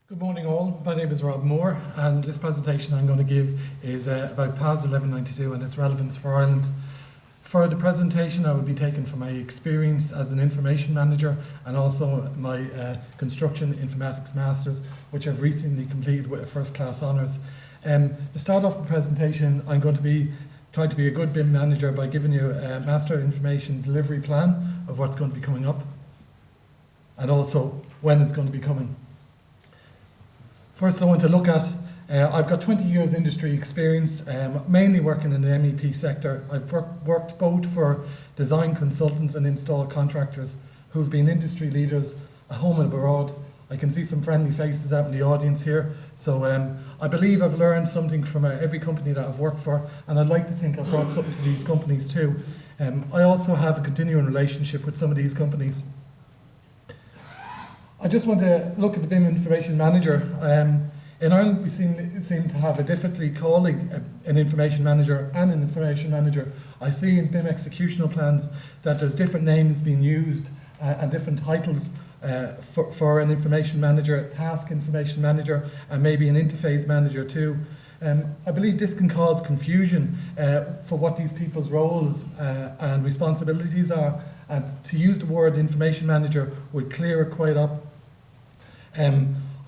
Good morning all, my name is Rob Moore and this presentation I'm going to give is about PAS 1192 and its relevance for Ireland. For the presentation I will be taken from my experience as an information manager and also my construction informatics masters, which I've recently completed with a first class honours. To start off the presentation I'm going to be trying to be a good BIM manager by giving you a master information delivery plan of what's going to be coming up and also when it's going to be coming. First I want to look at, I've got 20 years industry experience, mainly working in the MEP sector. I've worked both for design consultants and install contractors who've been industry leaders at home and abroad. I can see some friendly faces out in the audience here. So I believe I've learned something from every company that I've worked for, and I'd like to think I've brought something to these companies too. I also have a continuing relationship with some of these companies. I just want to look at the BIM Information Manager. In Ireland we seem to have a difficulty calling an information manager and an information manager. I see in BIM executional plans that there's different names being used and different titles for an information manager, a task information manager and maybe an interface manager too. I believe this can cause confusion for what these people's roles and responsibilities are, and to use the word information manager would clear it quite up.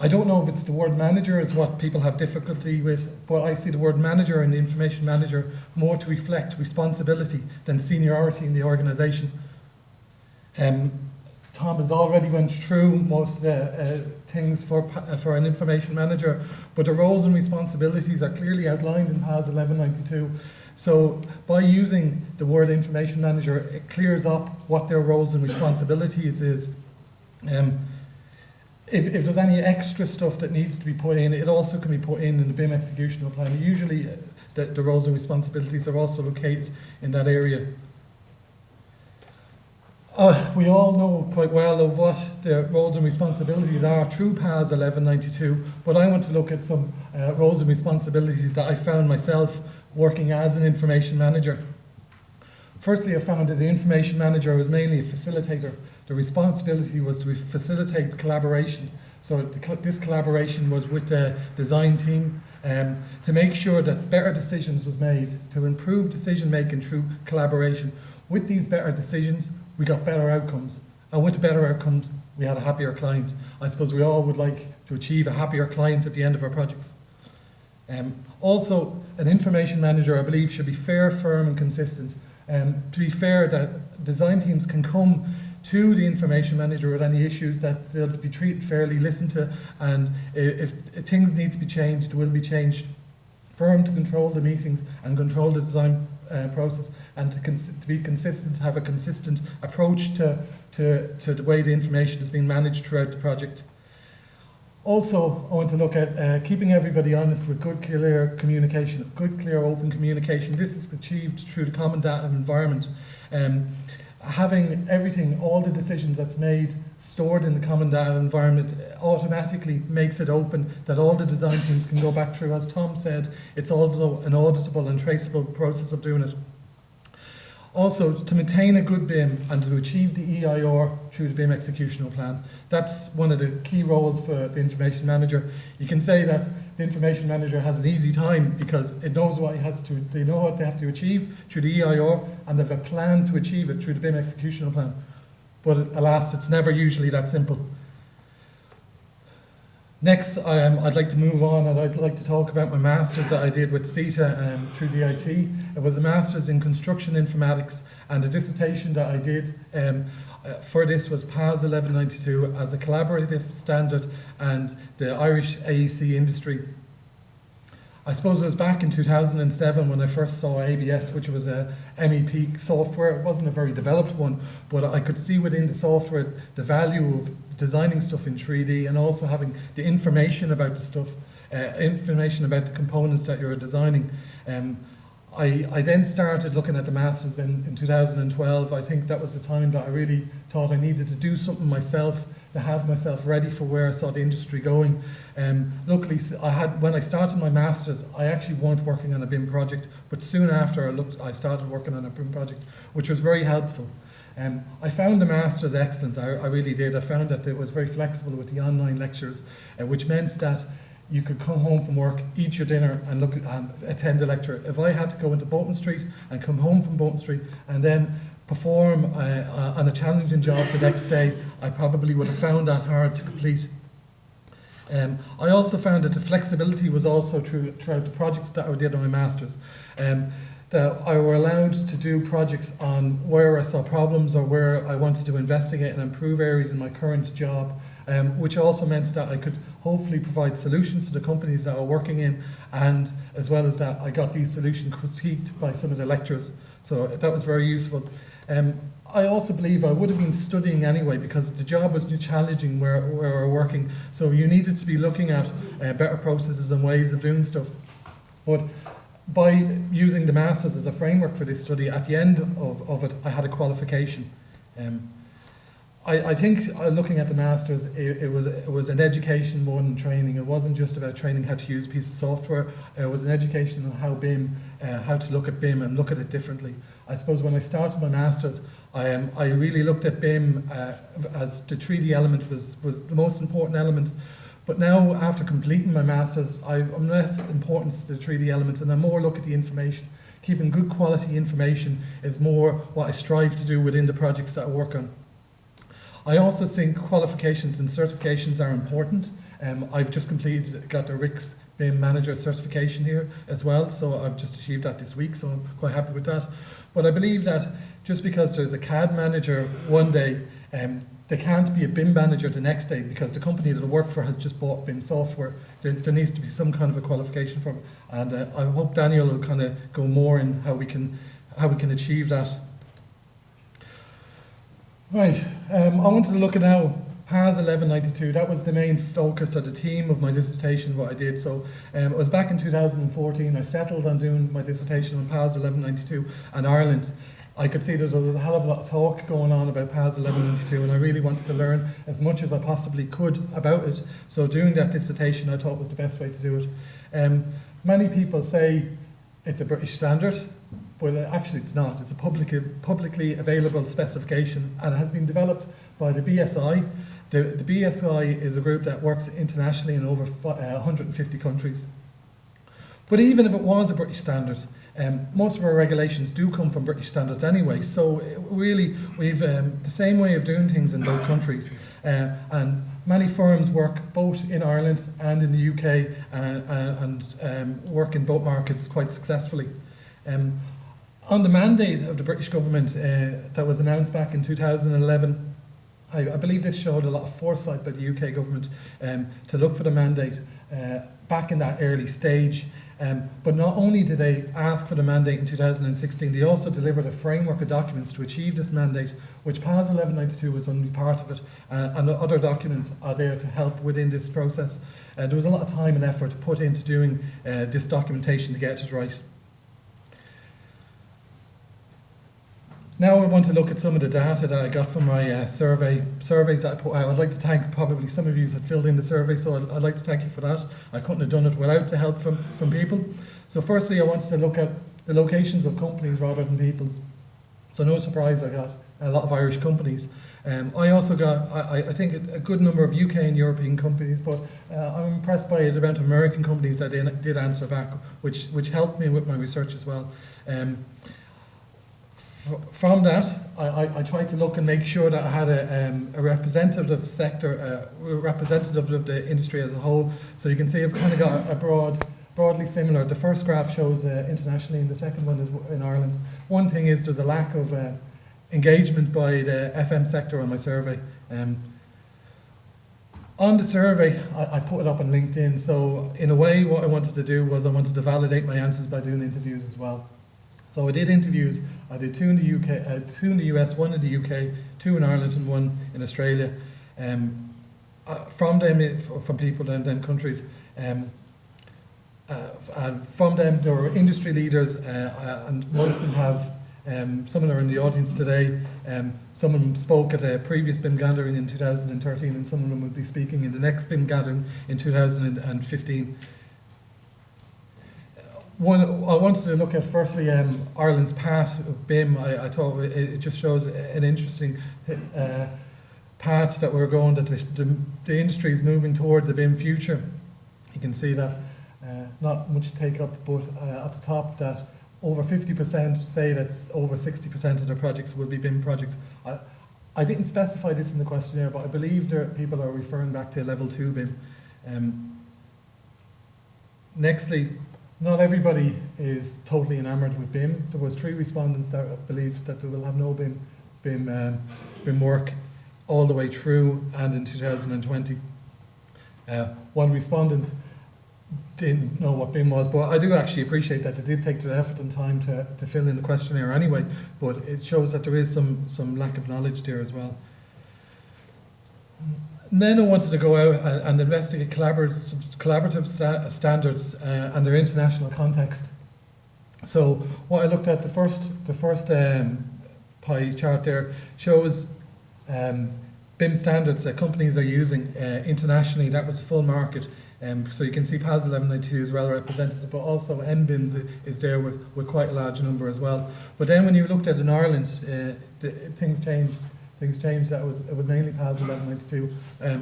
I don't know if it's the word manager is what people have difficulty with, but I see the word manager and the information manager more to reflect responsibility than seniority in the organisation. Tom has already went through most of the things for an information manager, but the roles and responsibilities are clearly outlined in PAS 1192. So by using the word information manager, it clears up what their roles and responsibilities is. If there's any extra stuff that needs to be put in, it also can be put in the BIM executional plan. Usually the roles and responsibilities are also located in that area. We all know quite well of what the roles and responsibilities are through PAS 1192, but I want to look at some roles and responsibilities that I found myself working as an information manager. Firstly, I found that the information manager was mainly a facilitator. The responsibility was to facilitate collaboration. So this collaboration was with the design team to make sure that better decisions was made, to improve decision making through collaboration. With these better decisions, we got better outcomes. And with the better outcomes, we had a happier client. I suppose we all would like to achieve a happier client at the end of our projects. Also, an information manager, I believe, should be fair, firm and consistent. To be fair, that design teams can come to the information manager with any issues, that they'll be treated fairly, listened to, and if things need to be changed, they will be changed. Firm to control the meetings and control the design process, and to be consistent, to have a consistent approach to the way the information is being managed throughout the project. Also, I want to look at keeping everybody honest with good, clear communication, good, clear, open communication. This is achieved through the common data environment. Having everything, all the decisions that's made, stored in the common data environment automatically makes it open, that all the design teams can go back through. As Tom said, it's also an auditable and traceable process of doing it. Also, to maintain a good BIM and to achieve the EIR through the BIM executional plan, that's one of the key roles for the information manager. You can say that the information manager has an easy time because it knows what they know what they have to achieve through the EIR, and they have a plan to achieve it through the BIM executional plan. But alas, it's never usually that simple. Next, I'd like to move on and I'd like to talk about my Masters that I did with CITA through the IT. It was a Masters in Construction Informatics, and the dissertation that I did for this was PAS 1192 as a collaborative standard and the Irish AEC industry. I suppose it was back in 2007 when I first saw ABS, which was a MEP software. It wasn't a very developed one, but I could see within the software the value of designing stuff in 3D and also having the information about the stuff, information about the components that you're designing. I then started looking at the Masters in 2012. I think that was the time that I really thought I needed to do something myself, to have myself ready for where I saw the industry going. Luckily, when I started my Masters, I actually weren't working on a BIM project, but soon after I started working on a BIM project, which was very helpful. I found the Masters excellent, I really did. I found that it was very flexible with the online lectures, which meant that you could come home from work, eat your dinner and attend a lecture. If I had to go into Bolton Street and come home from Bolton Street and then perform on a challenging job the next day, I probably would have found that hard to complete. I also found that the flexibility was also true throughout the projects that I did on my Masters. That I were allowed to do projects on where I saw problems or where I wanted to investigate and improve areas in my current job, which also meant that I could hopefully provide solutions to the companies that I were working in, and as well as that I got these solutions critiqued by some of the lecturers. So that was very useful. I also believe I would have been studying anyway because the job was challenging where we were working, so you needed to be looking at better processes and ways of doing stuff. But by using the Masters as a framework for this study, at the end of it, I had a qualification. I think looking at the Masters, it was an education more than training. It wasn't just about training how to use a piece of software. It was an education on how to look at BIM and look at it differently. I suppose when I started my Masters, I really looked at BIM as the 3D element was the most important element. But now, after completing my Masters, I'm less important to the 3D element and I more look at the information. Keeping good quality information is more what I strive to do within the projects that I work on. I also think qualifications and certifications are important. I've just got the RICS BIM Manager certification here as well, so I've just achieved that this week, so I'm quite happy with that. But I believe that just because there's a CAD manager one day, there can't be a BIM manager the next day because the company that I work for has just bought BIM software. There needs to be some kind of a qualification for it, and I hope Daniel will kind of go more in how we can achieve that. Right, I wanted to look at now PAS 1192. That was the main focus of the theme of my dissertation, what I did. So it was back in 2014. I settled on doing my dissertation on PAS 1192 and Ireland. I could see that there was a hell of a lot of talk going on about PAS 1192, and I really wanted to learn as much as I possibly could about it. So doing that dissertation I thought was the best way to do it. Many people say it's a British standard, but actually it's not. It's a publicly available specification and it has been developed by the BSI. The BSI is a group that works internationally in over 150 countries. But even if it was a British standard, most of our regulations do come from British standards anyway, so really we've the same way of doing things in both countries, and many firms work both in Ireland and in the UK and work in both markets quite successfully. On the mandate of the British government that was announced back in 2011, I believe this showed a lot of foresight by the UK government to look for the mandate back in that early stage. But not only did they ask for the mandate in 2016, they also delivered a framework of documents to achieve this mandate, which PAS 1192 was only part of it, and other documents are there to help within this process. There was a lot of time and effort put into doing this documentation to get it right. Now I want to look at some of the data that I got from my surveys that I put out. I'd like to thank probably some of you that filled in the survey, so I'd like to thank you for that. I couldn't have done it without the help from people. So firstly, I wanted to look at the locations of companies rather than people's. So no surprise, I got a lot of Irish companies. I also got, I think, a good number of UK and European companies, but I'm impressed by the amount of American companies that did answer back, which helped me with my research as well. From that, I tried to look and make sure that I had a representative sector, representative of the industry as a whole. So you can see I've kind of got a broadly similar. The first graph shows internationally, and the second one is in Ireland. One thing is there's a lack of engagement by the FM sector on my survey. On the survey, I put it up on LinkedIn. So in a way, what I wanted to do was I wanted to validate my answers by doing interviews as well. So I did interviews. I did 2 in the UK, 2 in the US, 1 in the UK, 2 in Ireland, and 1 in Australia. From people in them countries. and from them, there were industry leaders, and most of them have, some of them are in the audience today. Some of them spoke at a previous BIM gathering in 2013, and some of them will be speaking in the next BIM gathering in 2015. One, I wanted to look at firstly Ireland's path of BIM. I thought it just shows an interesting path that we're going, that the industry is moving towards a BIM future. You can see that not much take up, but at the top that over 50% say that over 60% of their projects will be BIM projects. I didn't specify this in the questionnaire, but I believe people are referring back to level 2 BIM. Nextly, not everybody is totally enamored with BIM. There was 3 respondents that believes that they will have no BIM work all the way through and in 2020. One respondent didn't know what BIM was, but I do actually appreciate that they did take the effort and time to fill in the questionnaire anyway, but it shows that there is some lack of knowledge there as well. And then I wanted to go out and investigate collaborative standards and their international context. So what I looked at, the first pie chart there shows BIM standards that companies are using internationally. That was the full market. So you can see PAS 1192 is well represented, but also NBIMS is there with quite a large number as well. But then when you looked at in Ireland, things changed. That it was mainly PAS 1192.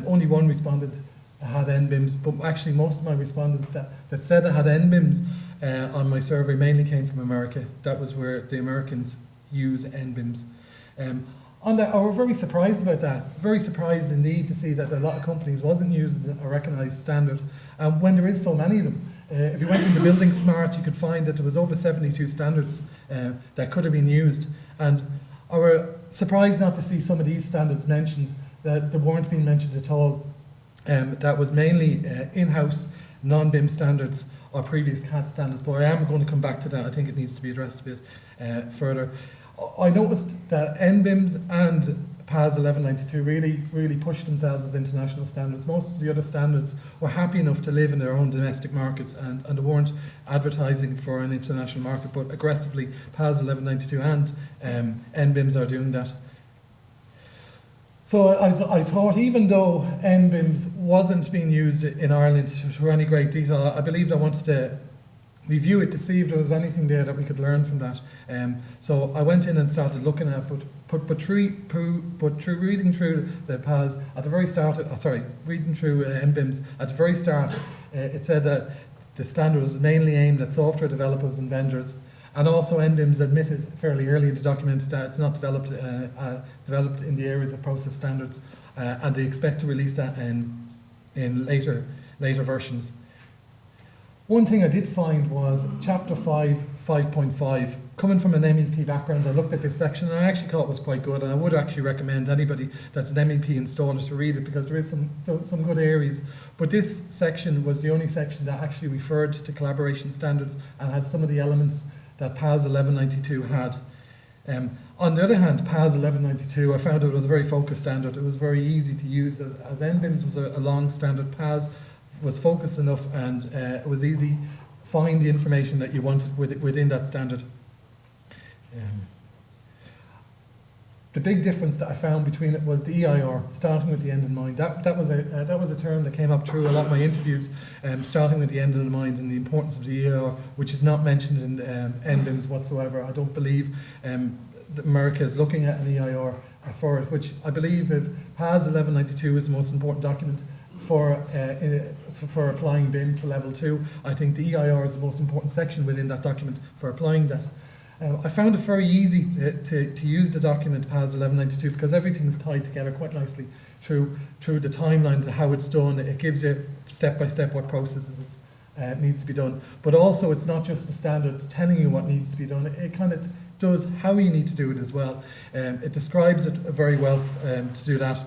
Only one respondent had NBIMS, but actually most of my respondents that said I had NBIMS on my survey mainly came from America. That was where the Americans use NBIMS. I was very surprised about that. Very surprised indeed to see that a lot of companies wasn't using a recognised standard, when there is so many of them. If you went into Building Smart, you could find that there was over 72 standards that could have been used. And I were surprised not to see some of these standards mentioned, that they weren't being mentioned at all. That was mainly in-house non-BIM standards or previous CAD standards, but I am going to come back to that. I think it needs to be addressed a bit further. I noticed that NBIMS and PAS 1192 really pushed themselves as international standards. Most of the other standards were happy enough to live in their own domestic markets, and they weren't advertising for an international market, but aggressively PAS 1192 and NBIMS are doing that. So I thought, even though NBIMS wasn't being used in Ireland to any great detail, I believed I wanted to review it to see if there was anything there that we could learn from that. So I went in and started looking at it, but through reading through the PAS at the very start, reading through NBIMS at the very start, it said that the standard was mainly aimed at software developers and vendors, and also NBIMS admitted fairly early in the document that it's not developed in the areas of process standards, and they expect to release that in later versions. One thing I did find was Chapter 5, 5.5. Coming from an MEP background, I looked at this section and I actually thought it was quite good, and I would actually recommend anybody that's an MEP installer to read it, because there is some good areas. But this section was the only section that actually referred to collaboration standards and had some of the elements that PAS 1192 had. On the other hand, PAS 1192, I found it was a very focused standard. It was very easy to use, as NBIMS was a long standard. PAS was focused enough, and it was easy to find the information that you wanted within that standard. The big difference that I found between it was the EIR, starting with the end in mind. That was a term that came up through a lot of my interviews, starting with the end in mind, and the importance of the EIR, which is not mentioned in NBIMS whatsoever. I don't believe that America is looking at an EIR for it, which I believe if PAS 1192 is the most important document for applying BIM to level 2. I think the EIR is the most important section within that document for applying that. I found it very easy to use the document PAS 1192, because everything is tied together quite nicely through the timeline and how it's done. It gives you step by step what processes needs to be done. But also, it's not just the standard telling you what needs to be done. It kind of does how you need to do it as well. It describes it very well to do that.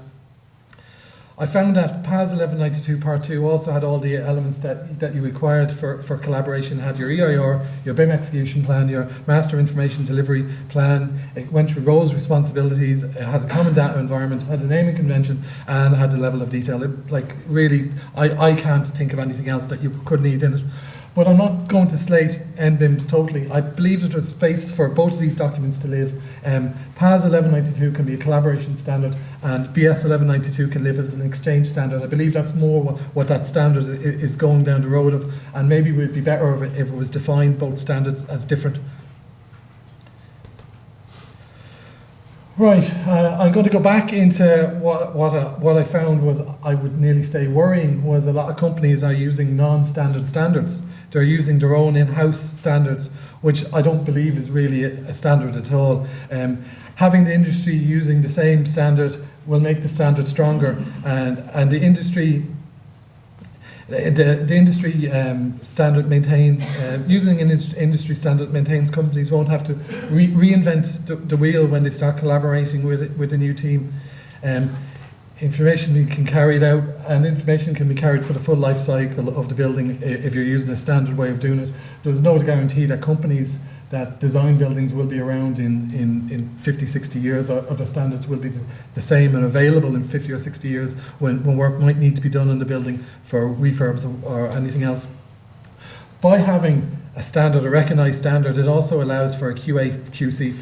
I found that PAS 1192 Part 2 also had all the elements that you required for collaboration. It had your EIR, your BIM execution plan, your master information delivery plan. It went through roles, responsibilities, it had a common data environment, had a naming convention, and had the level of detail. I can't think of anything else that you could need in it. But I'm not going to slate NBIMs totally. I believe that there's space for both of these documents to live. PAS 1192 can be a collaboration standard, and BS 1192 can live as an exchange standard. I believe that's more what that standard is going down the road of, and maybe it would be better if it was defined, both standards, as different. Right, I'm going to go back into what I found was, I would nearly say worrying, was a lot of companies are using non-standard standards. They're using their own in-house standards, which I don't believe is really a standard at all. Having the industry using the same standard will make the standard stronger, and the industry standard maintained, using an industry standard maintains companies won't have to reinvent the wheel when they start collaborating with a new team. Information can carry it out, and information can be carried for the full life cycle of the building if you're using a standard way of doing it. There's no guarantee that companies that design buildings will be around in 50, 60 years, or other standards will be the same and available in 50 or 60 years when work might need to be done on the building for refurbs or anything else. By having a standard, a recognised standard, it also allows for a QA, QC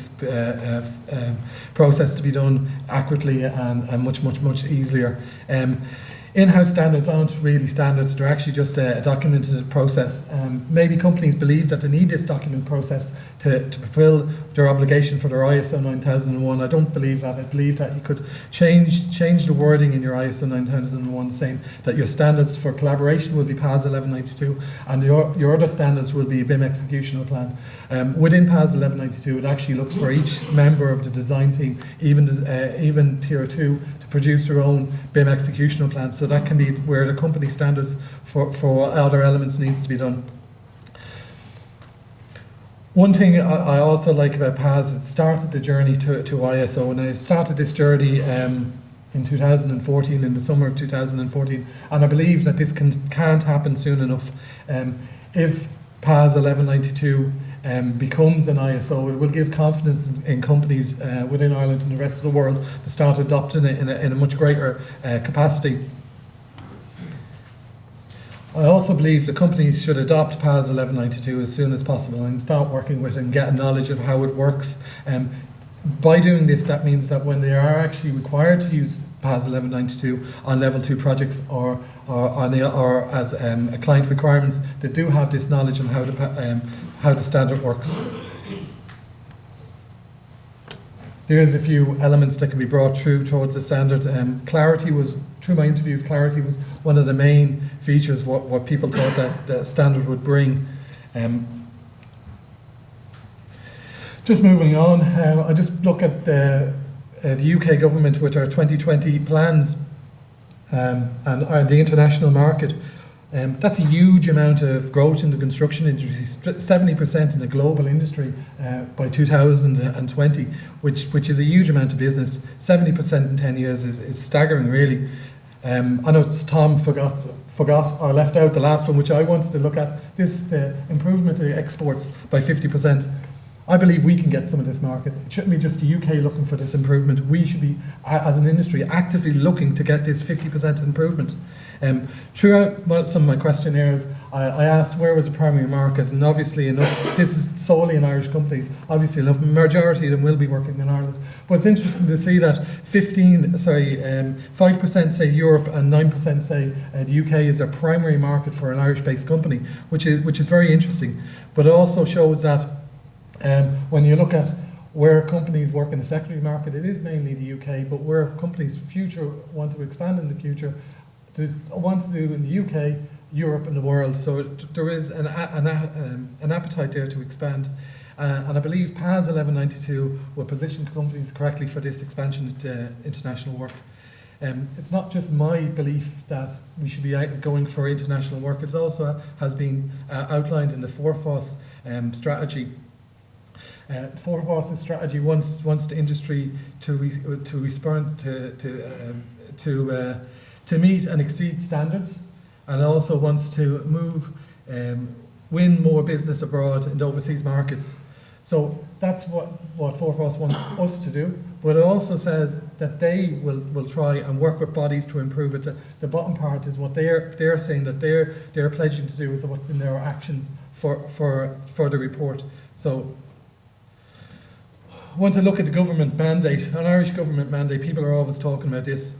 process to be done accurately and much easier. In-house standards aren't really standards, they're actually just a documented process. Maybe companies believe that they need this document process to fulfill their obligation for their ISO 9001. I don't believe that. I believe that you could change the wording in your ISO 9001, saying that your standards for collaboration will be PAS 1192 and your other standards will be a BIM executional plan. Within PAS 1192, it actually looks for each member of the design team, even tier 2, produce their own BIM executional plan, so that can be where the company standards for other elements needs to be done. One thing I also like about PAS, it started the journey to ISO, and it started this journey in 2014, in the summer of 2014, and I believe that this can't happen soon enough. If PAS 1192 becomes an ISO, it will give confidence in companies within Ireland and the rest of the world to start adopting it in a much greater capacity. I also believe the companies should adopt PAS 1192 as soon as possible and start working with it and get a knowledge of how it works. By doing this, that means that when they are actually required to use PAS 1192 on level 2 projects or as a client requirements, they do have this knowledge on how the standard works. There is a few elements that can be brought through towards the standard. Clarity was, through my interviews, clarity was one of the main features, what people thought that the standard would bring. Just moving on, I just look at the UK government with our 2020 plans and the international market. That's a huge amount of growth in the construction industry, 70% in the global industry by 2020, which is a huge amount of business. 70% in 10 years is staggering, really. I know Tom forgot or left out the last one, which I wanted to look at, the improvement of exports by 50%. I believe we can get some of this market. It shouldn't be just the UK looking for this improvement. We should be, as an industry, actively looking to get this 50% improvement. Throughout some of my questionnaires, I asked where was the primary market, and obviously enough, this is solely in Irish companies. Obviously enough, majority of them will be working in Ireland. But it's interesting to see that 5% say Europe and 9% say the UK is their primary market for an Irish-based company, which is very interesting. But it also shows that when you look at where companies work in the secondary market, it is mainly the UK, but where companies want to expand in the future, want to do in the UK, Europe and the world. So there is an appetite there to expand. And I believe PAS 1192 will position companies correctly for this expansion into international work. It's not just my belief that we should be going for international work, it also has been outlined in the Forfos strategy. Forfos' strategy wants the industry to respond to meet and exceed standards, and also wants to win more business abroad in the overseas markets. So that's what Forfos wants us to do, but it also says that they will try and work with bodies to improve it. The bottom part is what they're saying that they're pledging to do is what's in their actions for the report. So I want to look at the government mandate, an Irish government mandate. People are always talking about this.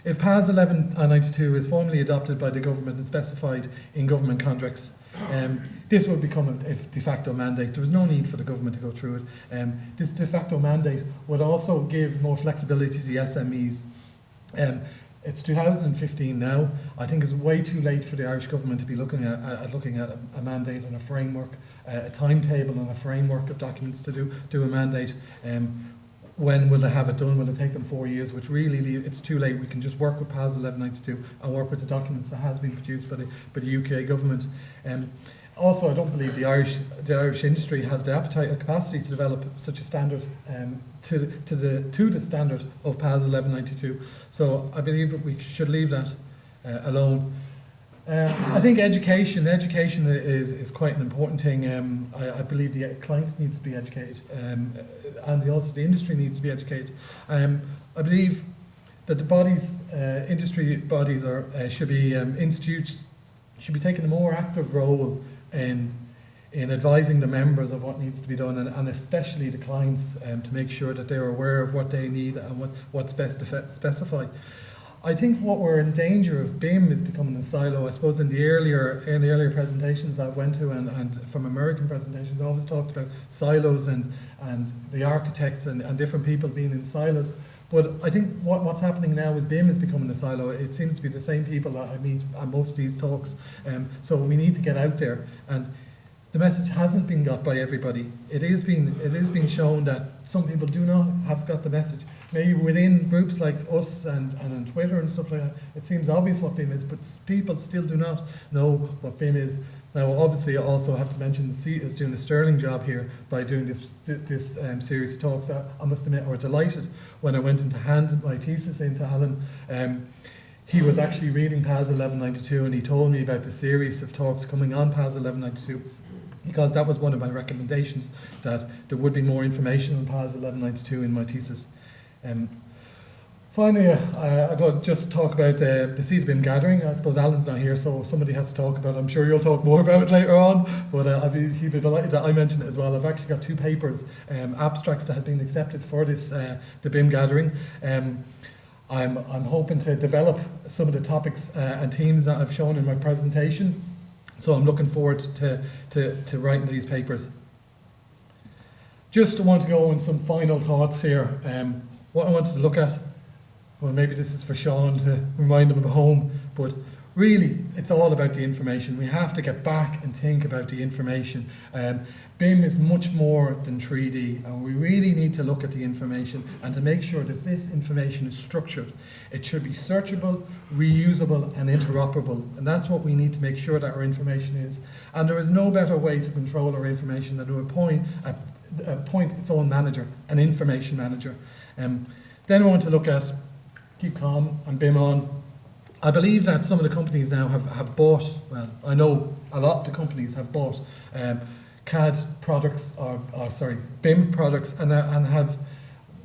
If PAS 1192 is formally adopted by the government and specified in government contracts, this would become a de facto mandate. There was no need for the government to go through it. This de facto mandate would also give more flexibility to the SMEs. It's 2015 now. I think it's way too late for the Irish government to be looking at a mandate and a framework, a timetable and a framework of documents to do a mandate. When will they have it done? Will it take them 4 years? Which really, it's too late. We can just work with PAS 1192 and work with the documents that has been produced by the UK government. Also, I don't believe the Irish industry has the appetite or capacity to develop such a standard to the standard of PAS 1192. So I believe that we should leave that alone. I think education is quite an important thing. I believe the client needs to be educated, and also the industry needs to be educated. I believe that the bodies, industry bodies, should be institutes should be taking a more active role in advising the members of what needs to be done, and especially the clients, to make sure that they're aware of what they need and what's best to specify. I think what we're in danger of, BIM is becoming a silo. I suppose in the earlier presentations I went to and from American presentations, I always talked about silos and the architects and different people being in silos. But I think what's happening now is BIM is becoming a silo. It seems to be the same people that I meet at most of these talks. So we need to get out there, and the message hasn't been got by everybody. It is being shown that some people do not have got the message. Maybe within groups like us and on Twitter and stuff like that, it seems obvious what BIM is, but people still do not know what BIM is. Now, obviously, I also have to mention that CITA is doing a sterling job here by doing this series of talks. I must admit, I was delighted when I went in to hand my thesis in to Alan. He was actually reading PAS 1192, and he told me about the series of talks coming on PAS 1192. Because that was one of my recommendations, that there would be more information on PAS 1192 in my thesis. Finally, I got to just talk about the CITA BIM gathering. I suppose Alan's not here, so somebody has to talk about it. I'm sure you'll talk more about it later on, but he'd be delighted that I mentioned it as well. I've actually got 2 papers, abstracts that have been accepted for this the BIM gathering. I'm hoping to develop some of the topics and themes that I've shown in my presentation. So I'm looking forward to writing these papers. Just want to go on some final thoughts here. What I wanted to look at, well, maybe this is for Sean to remind him of home, but really it's all about the information. We have to get back and think about the information. BIM is much more than 3D, and we really need to look at the information and to make sure that this information is structured. It should be searchable, reusable and interoperable, and that's what we need to make sure that our information is. And there is no better way to control our information than to appoint its own manager, an information manager. Then I want to look at Keep Calm and BIM On. I believe that some of the companies now have bought, well, I know a lot of the companies have bought CAD products, BIM products, and have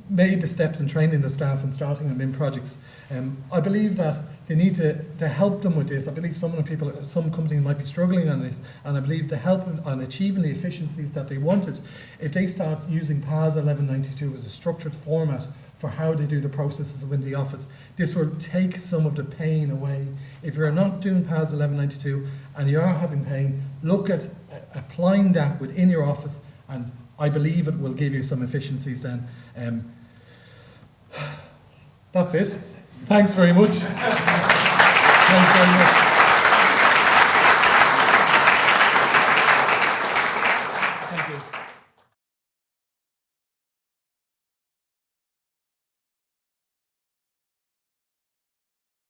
made the steps in training the staff and starting on BIM projects. I believe that they need to help them with this. I believe some companies might be struggling on this, and I believe to help them on achieving the efficiencies that they wanted, if they start using PAS 1192 as a structured format for how they do the processes within the office, this will take some of the pain away. If you're not doing PAS 1192 and you are having pain, look at applying that within your office, and I believe it will give you some efficiencies then. That's it. Thanks very much. Thanks very much.